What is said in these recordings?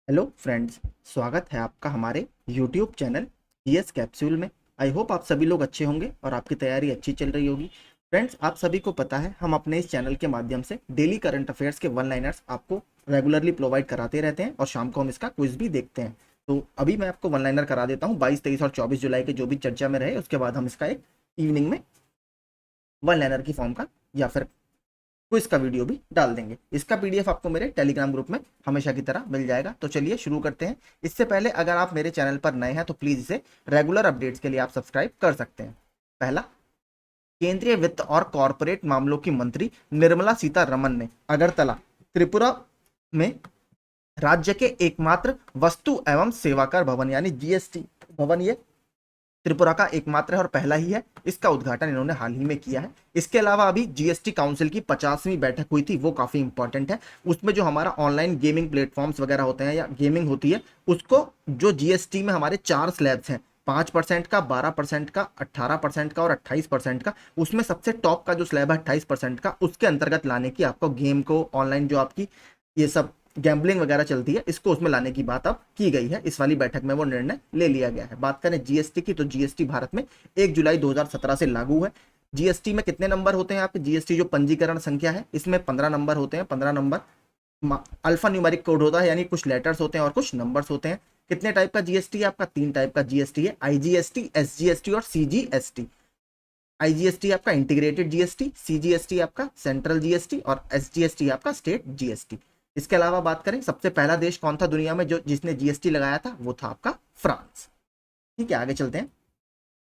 Hello friends. स्वागत है आपका हमारे यूट्यूब चैनल जीएस कैप्सूल में। आई होप आप सभी लोग अच्छे होंगे और आपकी तैयारी अच्छी चल रही होगी। फ्रेंड्स, आप सभी को पता है हम अपने इस चैनल के माध्यम से डेली करंट अफेयर्स के वन लाइनर्स आपको रेगुलरली प्रोवाइड कराते रहते हैं और शाम को हम इसका क्विज भी देखते हैं। तो अभी मैं आपको वन लाइनर करा देता हूँ 22, 23 और 24 जुलाई के जो भी चर्चा में रहे, उसके बाद हम इसका एक इवनिंग में वन लाइनर की फॉर्म का या फिर क्विज का वीडियो भी डाल देंगे। इसका पीडीएफ आपको मेरे टेलीग्राम ग्रुप में हमेशा की तरह मिल जाएगा। तो चलिए शुरू करते हैं। इससे पहले अगर आप मेरे चैनल पर नए हैं तो प्लीज इसे रेगुलर अपडेट्स के लिए आप सब्सक्राइब कर सकते हैं। पहला, केंद्रीय वित्त और कॉरपोरेट मामलों की मंत्री निर्मला सीतारमन ने अगरतला, त्रिपुरा में राज्य के एकमात्र वस्तु एवं सेवाकर भवन यानी जीएसटी भवन, ये त्रिपुरा का एकमात्र है और पहला ही है, इसका उद्घाटन इन्होंने हाल ही में किया है। इसके अलावा अभी जीएसटी काउंसिल की 50वीं बैठक हुई थी, वो काफी इंपॉर्टेंट है। उसमें जो हमारा ऑनलाइन गेमिंग प्लेटफॉर्म्स वगैरह होते हैं या गेमिंग होती है, उसको जो जीएसटी में हमारे 4 स्लैब्स हैं, 5% का, 12% का, 18% का और 28% का, उसमें सबसे टॉप का जो स्लैब है 28% का, उसके अंतर्गत लाने की आपको गेम को, ऑनलाइन जो आपकी ये सब गैम्बलिंग वगैरह चलती है, इसको उसमें लाने की बात अब की गई है। इस वाली बैठक में वो निर्णय ले लिया गया है। बात करें जीएसटी की, तो जीएसटी भारत में 1 जुलाई 2017 से लागू है। जीएसटी में कितने नंबर होते हैं आपके? जीएसटी जो पंजीकरण संख्या है, इसमें 15 नंबर होते हैं। 15 नंबर अल्फा न्यूमेरिक कोड होता है, यानी कुछ लेटर्स होते हैं और कुछ नंबर्स होते हैं। कितने टाइप का जीएसटी है आपका? 3 टाइप का जीएसटी है, आईजीएसटी, एसजीएसटी और सीजीएसटी। आईजीएसटी आपका इंटीग्रेटेड जीएसटी, सीजीएसटी आपका सेंट्रल जीएसटी और एसजीएसटी आपका स्टेट जीएसटी। इसके अलावा बात करें, सबसे पहला देश कौन था दुनिया में जो जिसने जीएसटी लगाया था? वो था आपका फ्रांस। ठीक है, आगे चलते हैं।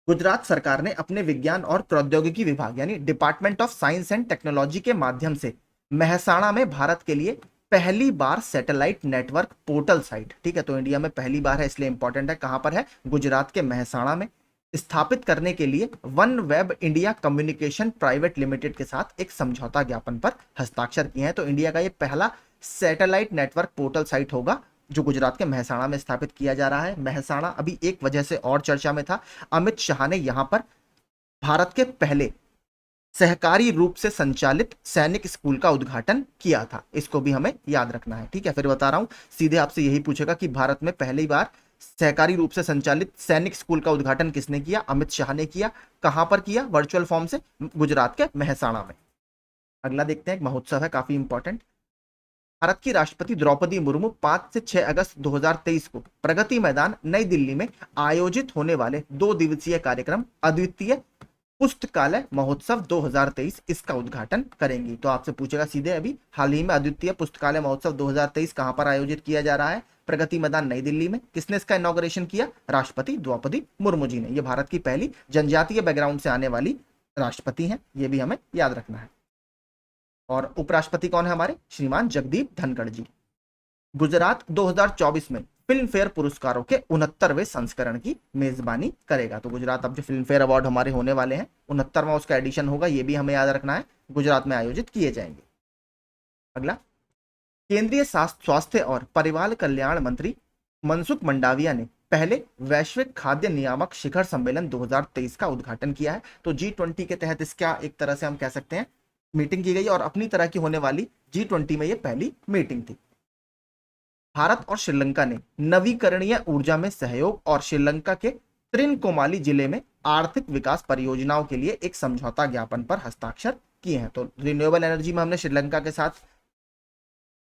गुजरात सरकार ने अपने विज्ञान और प्रौद्योगिकी विभाग यानी department of science and technology के माध्यम से मेहसाणा में भारत के लिए पहली बार सैटेलाइट नेटवर्क पोर्टल साइट, ठीक है, तो इंडिया में पहली बार है इसलिए इंपॉर्टेंट है, कहां पर है? गुजरात के मेहसाणा में, स्थापित करने के लिए one web India communication private limited के साथ एक समझौता ज्ञापन पर हस्ताक्षर किए हैं। तो इंडिया का ये पहला सैटेलाइट नेटवर्क पोर्टल साइट होगा जो गुजरात के मेहसाणा में स्थापित किया जा रहा है। मेहसाणा अभी एक वजह से और चर्चा में था, अमित शाह ने यहां पर भारत के पहले सहकारी रूप से संचालित सैनिक स्कूल का उद्घाटन किया था। इसको भी हमें याद रखना है। ठीक है, फिर बता रहा हूं, सीधे आपसे यही पूछेगा कि भारत में पहली बार सहकारी रूप से संचालित सैनिक स्कूल का उद्घाटन किसने किया? अमित शाह ने किया। कहां पर किया? वर्चुअल फॉर्म से, गुजरात के मेहसाणा में। अगला देखते हैं, एक महोत्सव है काफी इंपॉर्टेंट। भारत की राष्ट्रपति द्रौपदी मुर्मू 5 से 6 अगस्त 2023 को प्रगति मैदान नई दिल्ली में आयोजित होने वाले 2 दिवसीय कार्यक्रम अद्वितीय पुस्तकालय महोत्सव 2023, इसका उद्घाटन करेंगी। तो आपसे पूछेगा सीधे, अभी हाल ही में अद्वितीय पुस्तकालय महोत्सव 2023 कहां पर आयोजित किया जा रहा है? प्रगति मैदान नई दिल्ली में। किसने इसका इनॉग्रेशन किया? राष्ट्रपति द्रौपदी मुर्मू जी ने। यह भारत की पहली जनजातीय बैकग्राउंड से आने वाली राष्ट्रपति हैं, यह भी हमें याद रखना है। और उपराष्ट्रपति कौन है हमारे? श्रीमान जगदीप धनखड़ जी। गुजरात 2024 में फिल्म फेयर पुरस्कारों के 69वें संस्करण की मेजबानी करेगा। तो गुजरात अब जो फिल्म फेयर अवार्ड हमारे होने वाले हैं, 69वां उसका एडिशन होगा, ये भी हमें याद रखना है, गुजरात में आयोजित किए जाएंगे। अगला, केंद्रीय स्वास्थ्य और परिवार कल्याण मंत्री मनसुख मंडाविया ने पहले वैश्विक खाद्य नियामक शिखर सम्मेलन 2023 का उद्घाटन किया है। तो G20 के तहत इसका एक तरह से हम कह सकते हैं मीटिंग की गई और अपनी तरह की होने वाली G20 में ये पहली मीटिंग थी। भारत और श्रीलंका ने नवीकरणीय ऊर्जा में सहयोग और श्रीलंका के त्रिनकोमाली जिले में आर्थिक विकास परियोजनाओं के लिए एक समझौता ज्ञापन पर हस्ताक्षर किए हैं। तो रिन्यूएबल एनर्जी में हमने श्रीलंका के साथ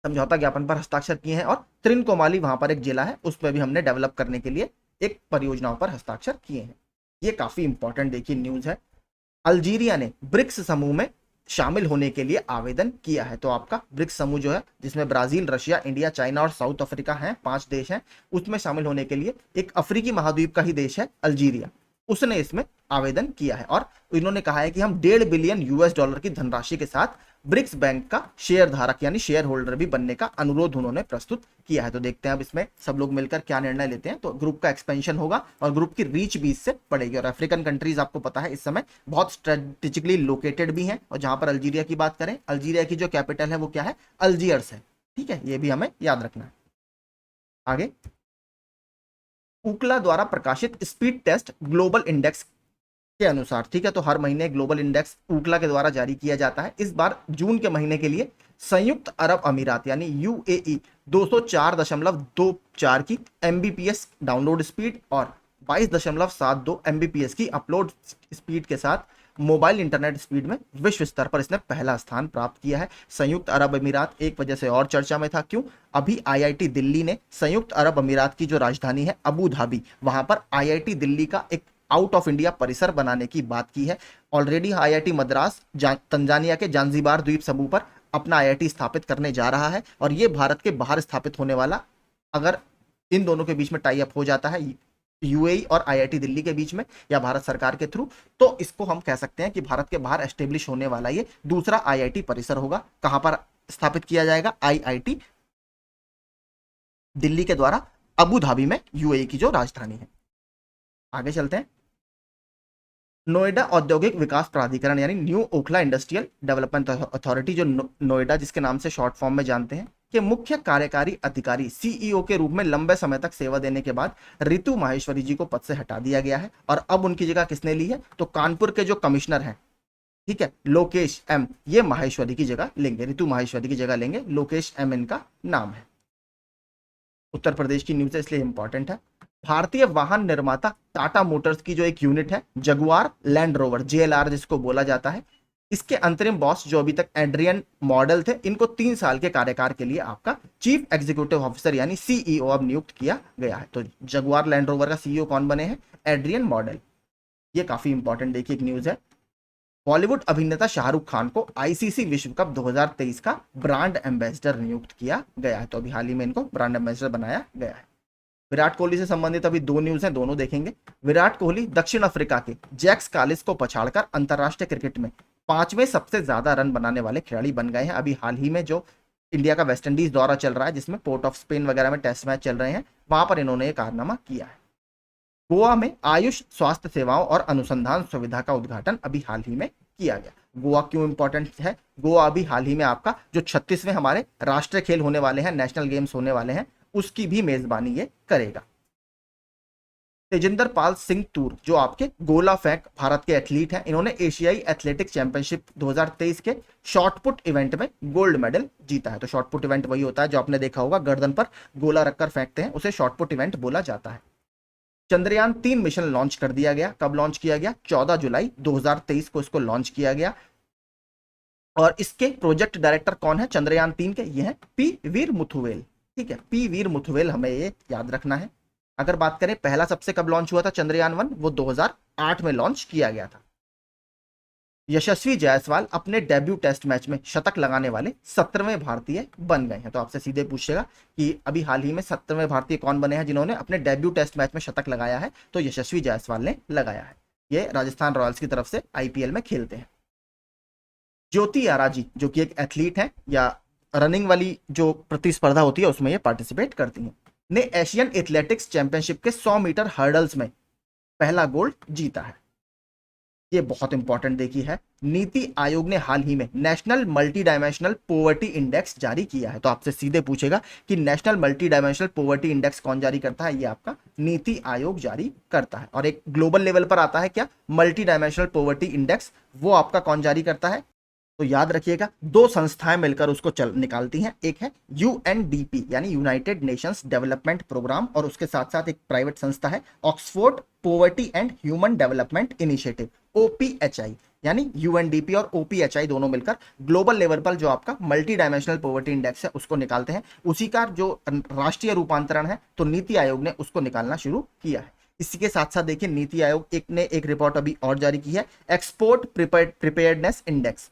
समझौता ज्ञापन पर हस्ताक्षर किए हैं और त्रिनकोमाली वहां पर एक जिला है, उस पर भी हमने डेवलप करने के लिए एक परियोजनाओं पर हस्ताक्षर किए हैं। ये काफी इंपॉर्टेंट देखिए न्यूज है। अल्जीरिया ने ब्रिक्स समूह में शामिल होने के लिए आवेदन किया है। तो आपका ब्रिक्स समूह जो है, जिसमें ब्राजील, रशिया, इंडिया, चाइना और साउथ अफ्रीका हैं, 5 देश हैं, उसमें शामिल होने के लिए एक अफ्रीकी महाद्वीप का ही देश है अल्जीरिया, उसने इसमें आवेदन किया है और इन्होंने कहा है कि हम $1.5 बिलियन की धनराशि के साथ ब्रिक्स बैंक का शेयर धारक यानी शेयर होल्डर भी बनने का अनुरोध उन्होंने प्रस्तुत किया है। तो देखते हैं अब इसमें सब लोग मिलकर क्या निर्णय लेते हैं। तो ग्रुप का एक्सपेंशन होगा और ग्रुप की रीच भी इससे बढ़ेगी। और अफ्रीकन कंट्रीज आपको पता है इस समय बहुत स्ट्रेटेजिकली लोकेटेड भी हैं। और जहां पर अल्जीरिया की बात करें, अल्जीरिया की जो कैपिटल है वो क्या है? अल्जीयर्स है। ठीक है, ये भी हमें याद रखना है। आगे, UCLA द्वारा प्रकाशित स्पीड टेस्ट ग्लोबल इंडेक्स के अनुसार, ठीक है। तो हर महीने ग्लोबल इंडेक्स ऊकला के द्वारा जारी किया जाता है। इस बार जून के महीने के लिए संयुक्त अरब अमीरात यानी यूएई 204.24 की एमबीपीएस डाउनलोड स्पीड और 22.72 एमबीपीएस की अपलोड स्पीड के साथ मोबाइल इंटरनेट स्पीड में विश्व स्तर पर इसने पहला स्थान प्राप्त किया है। संयुक्त अरब अमीरात एक वजह से और चर्चा में था, क्यों? अभी आईआईटी दिल्ली ने संयुक्त अरब अमीरात की जो राजधानी है अबू धाबी, वहां पर आईआईटी दिल्ली का एक आउट ऑफ इंडिया परिसर बनाने की बात की है। ऑलरेडी आईआईटी मद्रास तंजानिया के जांजिबार द्वीप समूह पर अपना आईआईटी स्थापित करने जा रहा है और ये भारत के बाहर स्थापित होने वाला, अगर इन दोनों के बीच में टाई अप हो जाता है यूएई और आईआईटी दिल्ली के बीच में या भारत सरकार के थ्रू, तो इसको हम कह सकते हैं कि भारत के बाहर एस्टेब्लिश होने वाला ये दूसरा आईआईटी परिसर होगा। कहां पर स्थापित किया जाएगा? आईआईटी दिल्ली के द्वारा अबू धाबी में, यूएई की जो राजधानी है। आगे चलते हैं। नोएडा औद्योगिक विकास प्राधिकरण यानी new Okhla industrial development authority, जो नोएडा जिसके नाम से शॉर्ट फॉर्म में जानते हैं, के मुख्य कार्यकारी अधिकारी सीईओ के रूप में लंबे समय तक सेवा देने के बाद रितु माहेश्वरी जी को पद से हटा दिया गया है और अब उनकी जगह किसने ली है? तो कानपुर के जो कमिश्नर हैं, ठीक है, लोकेश एम, ये माहेश्वरी की जगह लेंगे, रितु माहेश्वरी की जगह लेंगे। लोकेश एम इनका नाम है। उत्तर प्रदेश की न्यूज है इसलिए इंपॉर्टेंट है। भारतीय वाहन निर्माता टाटा मोटर्स की जो एक यूनिट है जगुआर लैंड रोवर, जेएलआर जिसको बोला जाता है, इसके अंतरिम बॉस जो अभी तक एड्रियन मॉडल थे, इनको 3 साल के कार्यकाल के लिए आपका चीफ एग्जीक्यूटिव ऑफिसर यानी सीईओ अब नियुक्त किया गया है। तो जगुआर लैंड रोवर का सीईओ कौन बने हैं? Adrian Mardell. ये काफी इंपॉर्टेंट देखिए एक न्यूज है। बॉलीवुड अभिनेता शाहरुख खान को आईसीसी विश्व कप 2023 का ब्रांड एम्बेसडर नियुक्त किया गया है। तो अभी हाल ही में इनको ब्रांड एम्बेसडर बनाया गया है। विराट कोहली से संबंधित अभी 2 न्यूज हैं, दोनों देखेंगे। विराट कोहली दक्षिण अफ्रीका के जैक्स कालिस को पछाड़कर अंतरराष्ट्रीय क्रिकेट में 5वें सबसे ज्यादा रन बनाने वाले खिलाड़ी बन गए हैं। अभी हाल ही में जो इंडिया का वेस्टइंडीज दौरा चल रहा है, जिसमें पोर्ट ऑफ स्पेन वगैरह में टेस्ट मैच चल रहे हैं, वहां पर इन्होंने एक कारनामा किया है। गोवा में आयुष स्वास्थ्य सेवाओं और अनुसंधान सुविधा का उद्घाटन अभी हाल ही में किया गया। गोवा क्यों इंपॉर्टेंट है? गोवा अभी हाल ही में आपका जो 36वें हमारे राष्ट्रीय खेल होने वाले हैं, नेशनल गेम्स होने वाले हैं, उसकी भी मेजबानी ये करेगा। तेजिंदर पाल सिंह तूर जो आपके गोला फेंक भारत के एथलीट हैं, इन्होंने एशियाई एथलेटिक्स चैंपियनशिप 2023 के शॉटपुट इवेंट में गोल्ड मेडल जीता है। तो शॉटपुट इवेंट वही होता है जो आपने देखा होगा, गर्दन पर गोला रखकर फेंकते हैं, उसे शॉटपुट इवेंट बोला जाता है। चंद्रयान 3 मिशन लॉन्च कर दिया गया। कब लॉन्च किया गया? 14 जुलाई 2023 को इसको लॉन्च किया गया। और इसके प्रोजेक्ट डायरेक्टर कौन है चंद्रयान 3 के? ये हैं पी वीर मुथुवेल। ठीक है, पी वीर मुथुवेल, हमें ये याद रखना है। अगर बात करें पहला सबसे कब लॉन्च हुआ था चंद्रयान 1, वो 2008 में लॉन्च किया गया था। यशस्वी जायसवाल अपने डेब्यू टेस्ट मैच में शतक लगाने वाले 17वें भारतीय बन गए हैं। तो आपसे सीधे पूछेगा कि अभी हाल ही में 17वें भारतीय कौन बने हैं जिन्होंने अपने डेब्यू टेस्ट मैच में शतक लगाया है? तो यशस्वी जायसवाल ने लगाया है। ये राजस्थान रॉयल्स की तरफ से आईपीएल में खेलते हैं। ज्योति आराजी जो कि एक एथलीट है या रनिंग वाली जो प्रतिस्पर्धा होती है उसमें ये पार्टिसिपेट करती हैं, ने एशियन एथलेटिक्स चैंपियनशिप के 100 मीटर हर्डल्स में पहला गोल्ड जीता है। ये बहुत इंपॉर्टेंट देखी है। नीति आयोग ने हाल ही में national multi dimensional poverty index जारी किया है। तो आपसे सीधे पूछेगा कि national multi dimensional poverty index कौन जारी करता है? ये आपका नीति आयोग जारी करता है। और एक ग्लोबल लेवल पर आता है क्या मल्टी डायमेंशनल पॉवर्टी इंडेक्स, वो आपका कौन जारी करता है? तो याद रखिएगा 2 संस्थाएं मिलकर उसको निकालती हैं। एक है यूएनडीपी यानी यूनाइटेड नेशंस डेवलपमेंट प्रोग्राम, और उसके साथ साथ एक प्राइवेट संस्था है Oxford poverty and human development initiative, OPHI. यानी यूएनडीपी और ओपीएचआई दोनों मिलकर ग्लोबल लेवल पर जो आपका मल्टी डायमेंशनल पॉवर्टी इंडेक्स है उसको निकालते हैं। उसी का जो राष्ट्रीय रूपांतरण है तो नीति आयोग ने उसको निकालना शुरू किया है। इसी के साथ साथ देखिए नीति आयोग ने एक रिपोर्ट अभी और जारी की है, एक्सपोर्ट प्रिपेयर्डनेस इंडेक्स।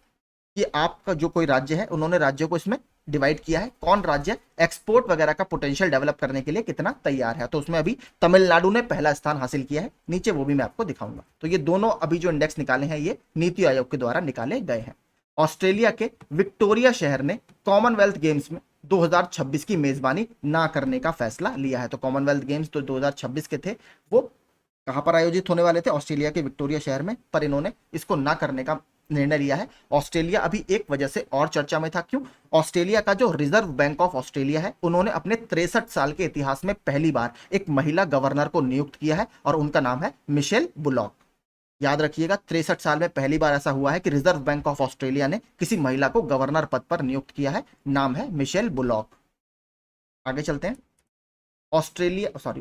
कि आपका जो कोई राज्य है, उन्होंने राज्यों को इसमें डिवाइड किया है, कौन राज्य एक्सपोर्ट वगैरह का पोटेंशियल डेवलप करने के लिए कितना तैयार है। तो उसमें अभी तमिलनाडु ने पहला स्थान हासिल किया है, नीचे वो भी मैं आपको दिखाऊंगा। तो ये दोनों अभी जो इंडेक्स निकाले हैं ये नीति आयोग के द्वारा निकाले गए हैं। ऑस्ट्रेलिया के विक्टोरिया शहर ने कॉमनवेल्थ गेम्स में 2026 की मेजबानी ना करने का फैसला लिया है। तो कॉमनवेल्थ गेम्स तो 2026 के थे, वो कहां पर आयोजित होने वाले थे? ऑस्ट्रेलिया के विक्टोरिया शहर में, पर इन्होंने इसको ना करने का निर्णय लिया है। ऑस्ट्रेलिया अभी एक वजह से और चर्चा में था, क्यों? ऑस्ट्रेलिया का जो रिजर्व बैंक ऑफ ऑस्ट्रेलिया है, उन्होंने अपने 63 साल के इतिहास में पहली बार एक महिला गवर्नर को नियुक्त किया है और उनका नाम है मिशेल बुलॉक। याद रखिएगा 63 साल में पहली बार ऐसा हुआ है कि रिजर्व बैंक ऑफ ऑस्ट्रेलिया ने किसी महिला को गवर्नर पद पर नियुक्त किया है। नाम है मिशेल बुलॉक। आगे चलते हैं।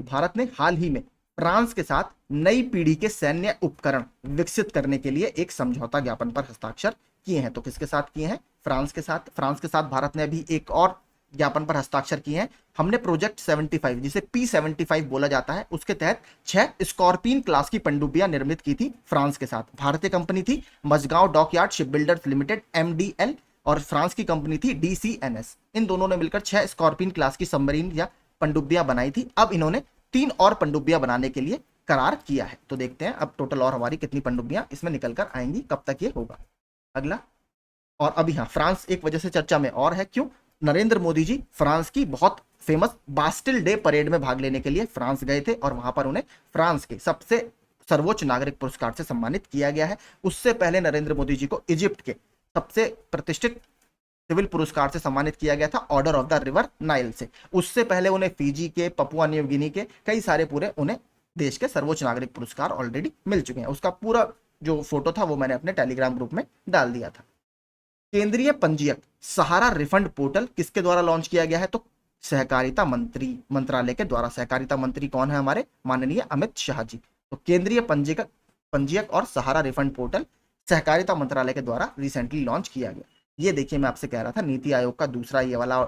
भारत ने हाल ही में फ्रांस के साथ नई पीढ़ी के सैन्य उपकरण विकसित करने के लिए एक समझौता ज्ञापन पर हस्ताक्षर किए हैं। तो किसके साथ किए हैं? फ्रांस के साथ। फ्रांस के साथ भारत ने अभी एक और ज्ञापन पर हस्ताक्षर किए हैं। हमने प्रोजेक्ट 75 जिसे P75 बोला जाता है, उसके तहत 6 स्कॉर्पियन क्लास की पनडुब्बियां निर्मित की थी फ्रांस के साथ। भारतीय कंपनी थी Mazagon dockyard ship builders limited MDL और फ्रांस की कंपनी थी DCNS। इन दोनों ने मिलकर 6 स्कॉर्पियन क्लास की सबमरीन या पनडुब्बियां बनाई थी। अब इन्होंने 3 और पनडुब्बियां बनाने के लिए करार किया है। तो देखते हैं अब टोटल और हमारी कितनी पनडुब्बियां इसमें निकल कर आएंगी, कब तक ये होगा। अगला, और अभी हाँ, फ्रांस एक वजह से चर्चा में और है, क्यों? नरेंद्र मोदी जी फ्रांस की बहुत फेमस बास्टिल डे परेड में भाग लेने के लिए फ्रांस गए थे और वहां पर उन्हें फ्रांस के सबसे सर्वोच्च नागरिक पुरस्कार से सम्मानित किया गया है। उससे पहले नरेंद्र मोदी जी को इजिप्ट के सबसे प्रतिष्ठित सिविल पुरस्कार से सम्मानित किया गया था, order of the river Nile से। उससे पहले उन्हें फिजी के, पपुआ न्यू गिनी के कई सारे पूरे उन्हें देश के सर्वोच्च नागरिक पुरस्कार ऑलरेडी मिल चुके हैं। उसका पूरा जो फोटो था वो मैंने अपने टेलीग्राम ग्रुप में डाल दिया था। केंद्रीय पंजीयक सहारा रिफंड पोर्टल किसके द्वारा लॉन्च किया गया है? तो सहकारिता मंत्रालय के द्वारा। सहकारिता मंत्री कौन है? हमारे माननीय अमित शाह जी। तो केंद्रीय पंजीयक और सहारा रिफंड पोर्टल सहकारिता मंत्रालय के द्वारा रिसेंटली लॉन्च किया गया। ये देखिए, मैं आपसे कह रहा था नीति आयोग का दूसरा ये वाला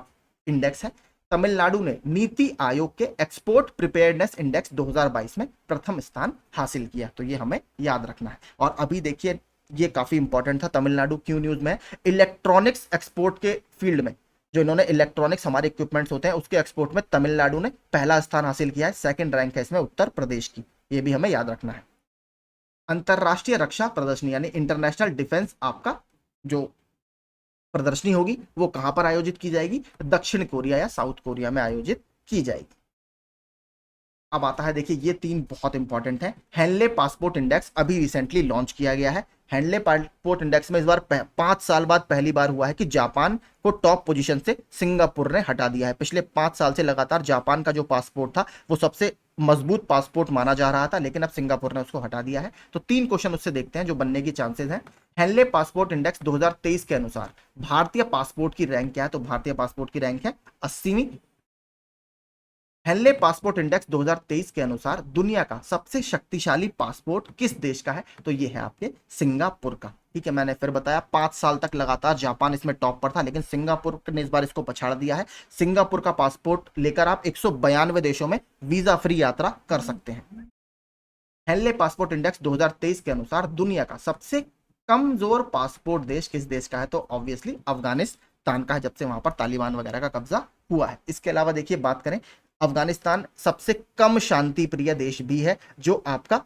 इंडेक्स है। तमिलनाडु ने नीति आयोग के एक्सपोर्ट प्रिपेयर्डनेस इंडेक्स 2022 में प्रथम स्थान हासिल किया। तो ये हमें याद रखना है। और अभी देखिए, ये काफी इंपॉर्टेंट था। तमिलनाडु क्यों न्यूज में? इलेक्ट्रॉनिक्स एक्सपोर्ट के फील्ड में, जो इन्होंने इलेक्ट्रॉनिक्स हमारे इक्विपमेंट्स होते हैं उसके एक्सपोर्ट में तमिलनाडु ने पहला स्थान हासिल किया है। सेकंड रैंक है इसमें उत्तर प्रदेश की। ये भी हमें याद रखना है। अंतरराष्ट्रीय रक्षा प्रदर्शनी यानी इंटरनेशनल डिफेंस आपका जो प्रदर्शनी होगी वो कहां पर आयोजित की जाएगी? दक्षिण कोरिया या साउथ कोरिया में आयोजित की जाएगी। अब आता है, देखिए ये 3 बहुत इंपॉर्टेंट है। हेनले पासपोर्ट इंडेक्स अभी रिसेंटली लॉन्च किया गया है। हेनले पासपोर्ट इंडेक्स में इस बार 5 साल बाद पहली बार हुआ है कि जापान को टॉप पोजीशन से सिंगापुर ने हटा दिया है। पिछले 5 साल से लगातार जापान का जो पासपोर्ट था वो सबसे मजबूत पासपोर्ट माना जा रहा था, लेकिन अब सिंगापुर ने उसको हटा दिया है। तो 3 क्वेश्चन उससे देखते हैं जो बनने की चांसेस हैं। हेनले पासपोर्ट इंडेक्स 2023 के अनुसार भारतीय पासपोर्ट की रैंक क्या है? तो भारतीय पासपोर्ट की रैंक है 80वीं। हेनले पासपोर्ट इंडेक्स 2023 के अनुसार दुनिया का सबसे शक्तिशाली पासपोर्ट किस देश का है? तो ये है आपके सिंगापुर का। ठीक है, मैंने फिर बताया 5 साल तक लगातार जापान इसमें टॉप पर था, लेकिन सिंगापुर ने इस बार इसको पछाड़ दिया है। सिंगापुर का पासपोर्ट लेकर आप 192 देशों में वीजा फ्री यात्रा कर सकते हैं। हेनले पासपोर्ट इंडेक्स 2023 के अनुसार दुनिया का सबसे कमजोर पासपोर्ट देश किस देश का है? तो ऑब्वियसली अफगानिस्तान का है, जब से वहां पर तालिबान वगैरह का कब्जा हुआ है। इसके अलावा देखिए, बात करें, अफगानिस्तान सबसे कम शांति प्रिय देश भी है। जो आपका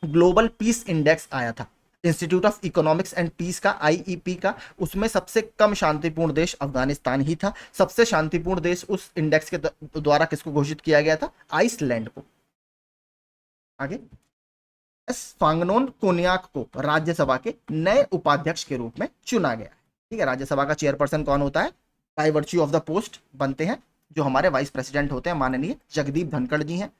ग्लोबल पीस इंडेक्स आया था institute of economics and peace का, IEP का, उसमें सबसे कम शांतिपूर्ण देश अफगानिस्तान ही था। सबसे शांतिपूर्ण देश उस इंडेक्स के द्वारा किसको घोषित किया गया था? आइसलैंड को। आगे, फांगनोन कोन्याक को राज्यसभा के नए उपाध्यक्ष के रूप में चुना गया है। ठीक है, राज्यसभा का चेयरपर्सन कौन होता है? By virtue of the post बनते हैं जो हमारे वाइस प्रेसिडेंट होते हैं, माननीय जगदीप धनखड़ जी हैं।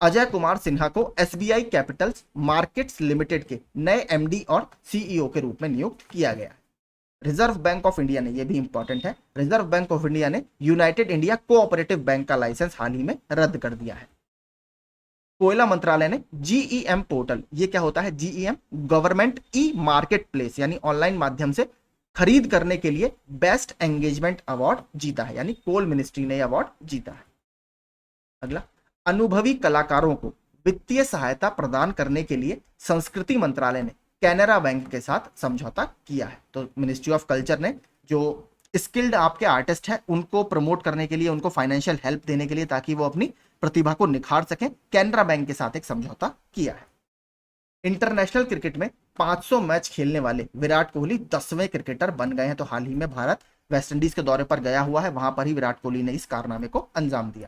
अजय कुमार सिन्हा को SBI कैपिटल्स मार्केट्स लिमिटेड के नए MD और CEO के रूप में नियुक्त किया गया है। रिजर्व बैंक ऑफ इंडिया ने, यह भी इंपॉर्टेंट है, रिजर्व बैंक ऑफ इंडिया ने यूनाइटेड इंडिया कोऑपरेटिव बैंक का लाइसेंस हाल ही में रद्द कर दिया है। कोयला मंत्रालय ने GEM पोर्टल, ये क्या होता है? GEM गवर्नमेंट मार्केट प्लेस यानी ऑनलाइन माध्यम से खरीद करने के लिए बेस्ट एंगेजमेंट अवार्ड जीता है, यानी कोल मिनिस्ट्री ने अवार्ड जीता है। अगला, अनुभवी कलाकारों को वित्तीय सहायता प्रदान करने के लिए संस्कृति मंत्रालय ने कैनरा बैंक के साथ समझौता किया है। तो मिनिस्ट्री ऑफ कल्चर ने जो स्किल्ड आपके आर्टिस्ट हैं उनको प्रमोट करने के लिए, उनको फाइनेंशियल हेल्प देने के लिए, ताकि वो अपनी प्रतिभा को निखार सकें, कैनरा बैंक के साथ एक समझौता किया है। इंटरनेशनल क्रिकेट में 500 मैच खेलने वाले विराट कोहली 10वें क्रिकेटर बन गए हैं। तो हाल ही में भारत वेस्टइंडीज के दौरे पर गया हुआ है, वहां पर ही विराट कोहली ने इस कारनामे को अंजाम दिया।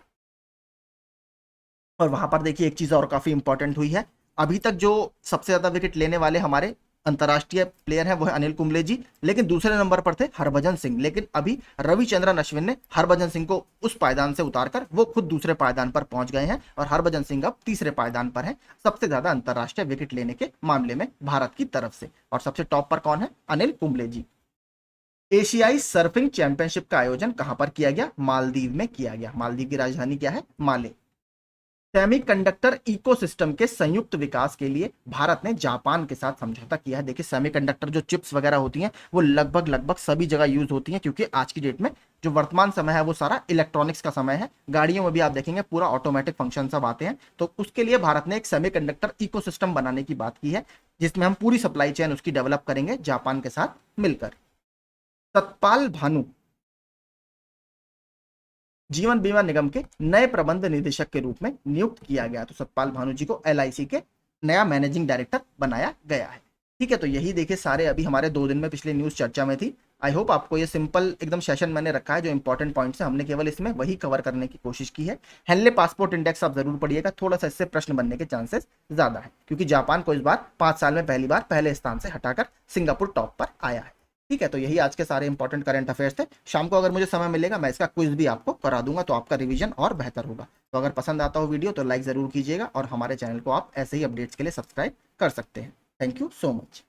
और वहां पर देखिए एक चीज और काफी इंपॉर्टेंट हुई है, अभी तक जो सबसे ज्यादा विकेट लेने वाले हमारे अंतर्राष्ट्रीय प्लेयर है वो है अनिल कुंबले जी, लेकिन दूसरे नंबर पर थे हरभजन सिंह। लेकिन अभी रविचंद्रन अश्विन ने हरभजन सिंह को उस पायदान से उतारकर वो खुद दूसरे पायदान पर पहुंच गए हैं और हरभजन सिंह अब तीसरे पायदान पर हैं सबसे ज्यादा अंतर्राष्ट्रीय विकेट लेने के मामले में भारत की तरफ से। और सबसे टॉप पर कौन है? अनिल कुंबले जी। एशियाई सर्फिंग चैंपियनशिप का आयोजन कहां पर किया गया? मालदीव में किया गया। मालदीव की राजधानी क्या है? माले। सेमीकंडक्टर इकोसिस्टम के संयुक्त विकास के लिए भारत ने जापान के साथ समझौता किया है। देखिए सेमीकंडक्टर जो चिप्स वगैरह होती हैं वो लगभग सभी जगह यूज होती हैं, क्योंकि आज की डेट में जो वर्तमान समय है वो सारा इलेक्ट्रॉनिक्स का समय है। गाड़ियों में भी आप देखेंगे पूरा ऑटोमेटिक फंक्शन सब आते हैं। तो उसके लिए भारत ने एक सेमीकंडक्टर इकोसिस्टम बनाने की बात की है, जिसमें हम पूरी सप्लाई चेन उसकी डेवलप करेंगे जापान के साथ मिलकर। सतपाल भानु जीवन बीमा निगम के नए प्रबंध निदेशक के रूप में नियुक्त किया गया। तो सतपाल भानु जी को एलआईसी के नया मैनेजिंग डायरेक्टर बनाया गया है। ठीक है, तो यही देखिए सारे अभी हमारे 2 दिन में पिछले न्यूज चर्चा में थी। आई होप आपको ये सिंपल एकदम सेशन मैंने रखा है, जो इंपॉर्टेंट पॉइंट्स है हमने केवल इसमें वही कवर करने की कोशिश की है। हेनले पासपोर्ट इंडेक्स आप जरूर पढ़िएगा, थोड़ा सा इससे प्रश्न बनने के चांसेस ज्यादा है, क्योंकि जापान को इस बार 5 साल में पहली बार पहले स्थान से हटाकर सिंगापुर टॉप पर आया है। ठीक है, तो यही आज के सारे इंपॉर्टेंट करंट अफेयर्स थे। शाम को अगर मुझे समय मिलेगा मैं इसका क्विज भी आपको करा दूंगा, तो आपका रिवीजन और बेहतर होगा। तो अगर पसंद आता हो वीडियो तो लाइक जरूर कीजिएगा और हमारे चैनल को आप ऐसे ही अपडेट्स के लिए सब्सक्राइब कर सकते हैं। Thank you so much.